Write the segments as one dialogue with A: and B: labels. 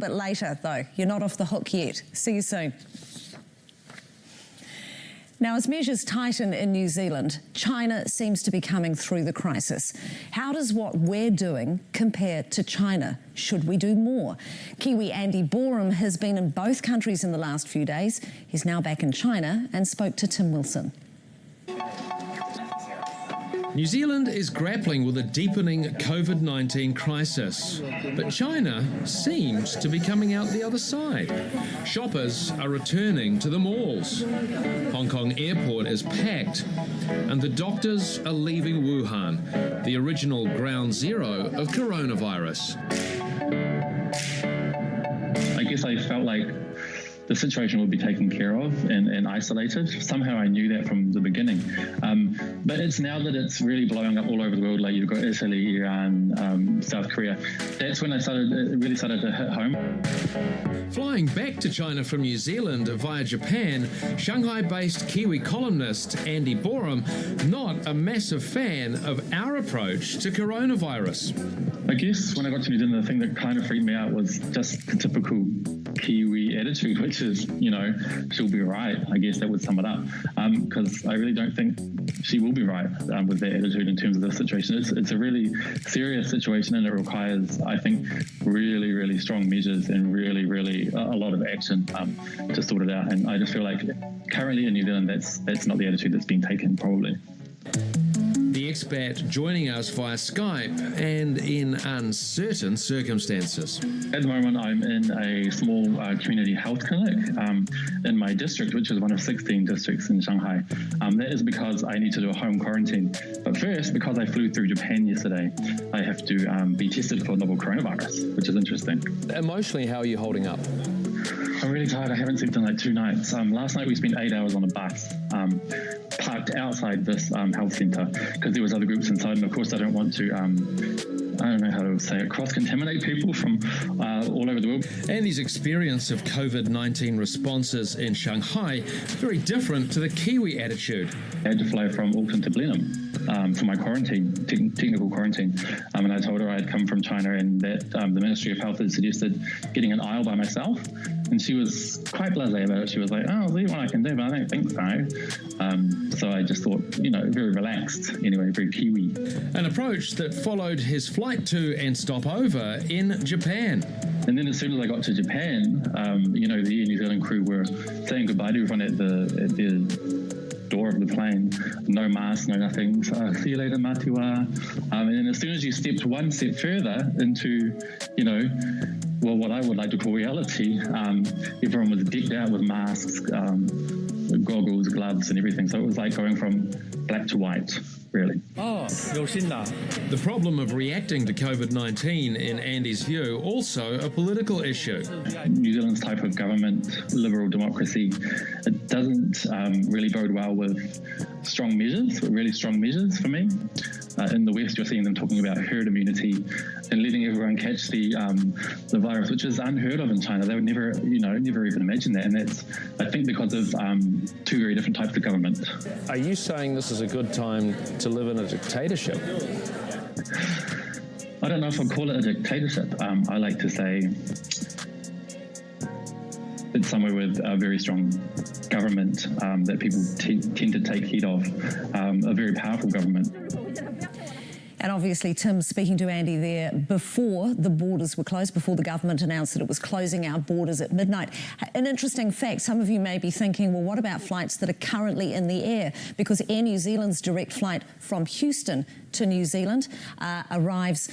A: bit later, though. You're not off the hook yet. See you soon. Now, as measures tighten in New Zealand, China seems to be coming through the crisis. How does what we're doing compare to China? Should we do more? Kiwi Andy Borum has been in both countries in the last few days. He's now back in China and spoke to Tim Wilson.
B: New Zealand is grappling with a deepening COVID-19 crisis, but China seems to be coming out the other side. Shoppers are returning to the malls. Hong Kong airport is packed, and the doctors are leaving Wuhan, the original ground zero of coronavirus.
C: I guess I felt like the situation would be taken care of and isolated. Somehow I knew that from the beginning. But it's now that it's really blowing up all over the world, like you've got Italy, Iran, South Korea. That's when it really started to hit home.
B: Flying back to China from New Zealand via Japan, Shanghai-based Kiwi columnist Andy Borum, not a massive fan of our approach to coronavirus.
C: I guess when I got to New Zealand, the thing that kind of freaked me out was just the typical Kiwi attitude, which is, you know, she'll be right. I guess that would sum it up. Because I really don't think she will be right with that attitude in terms of this situation. It's a really serious situation, and it requires, I think, really, really strong measures and really a lot of action to sort it out. And I just feel like currently in New Zealand, that's not the attitude that's being taken, probably.
B: The expat joining us via Skype and in uncertain circumstances.
C: At the moment, I'm in a small community health clinic in my district, which is one of 16 districts in Shanghai. That is because I need to do a home quarantine. But first, because I flew through Japan yesterday, I have to be tested for novel coronavirus, which is interesting.
B: Emotionally, how are you holding up?
C: I'm really tired. I haven't slept in like 2 nights. Last night we spent 8 hours on a bus, parked outside this health centre because there was other groups inside, and of course I don't want to, I don't know how to say it, cross-contaminate people from all over the world.
B: Andy's experience of COVID-19 responses in Shanghai very different to the Kiwi attitude.
C: I had to fly from Auckland to Blenheim for my quarantine, technical quarantine, and I told her I'd come from China and that the Ministry of Health had suggested getting an aisle by myself. And she was quite blasé about it. She was like, oh, I'll see what I can do, but I don't think so. So I just thought, you know, very relaxed, anyway, very Kiwi.
B: An approach that followed his flight to and stopover in Japan.
C: And then as soon as I got to Japan, you know, the Air New Zealand crew were saying goodbye to everyone at the door of the plane. No mask, no nothing. So, see you later, Matiwa. And then as soon as you stepped one step further into, you know, well, what I would like to call reality, everyone was decked out with masks, goggles, gloves and everything. So it was like going from black to white, really.
B: The problem of reacting to COVID-19, in Andy's view, also a political issue.
C: New Zealand's type of government, liberal democracy, it doesn't really bode well with strong measures, really strong measures for me. In the West, you're seeing them talking about herd immunity and letting everyone catch the virus, which is unheard of in China. They would never, you know, never even imagine that. And that's, I think, because of 2 very different types of government.
B: Are you saying this is a good time to live in a dictatorship?
C: I don't know if I'd call it a dictatorship. I like to say it's somewhere with a very strong government that people tend to take heed of, a very powerful government.
A: And obviously, Tim, speaking to Andy there before the borders were closed, before the government announced that it was closing our borders at midnight. An interesting fact, some of you may be thinking, well, what about flights that are currently in the air? Because Air New Zealand's direct flight from Houston to New Zealand arrives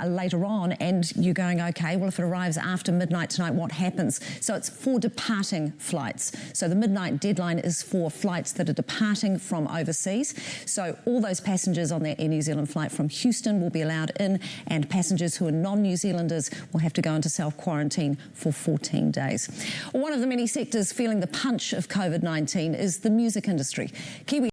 A: later on, and you're going, okay, well, if it arrives after midnight tonight, what happens? So it's for departing flights. So the midnight deadline is for flights that are departing from overseas. So all those passengers on their Air New Zealand flight from Houston will be allowed in, and passengers who are non-New Zealanders will have to go into self-quarantine for 14 days. One of the many sectors feeling the punch of COVID-19 is the music industry. Kiwi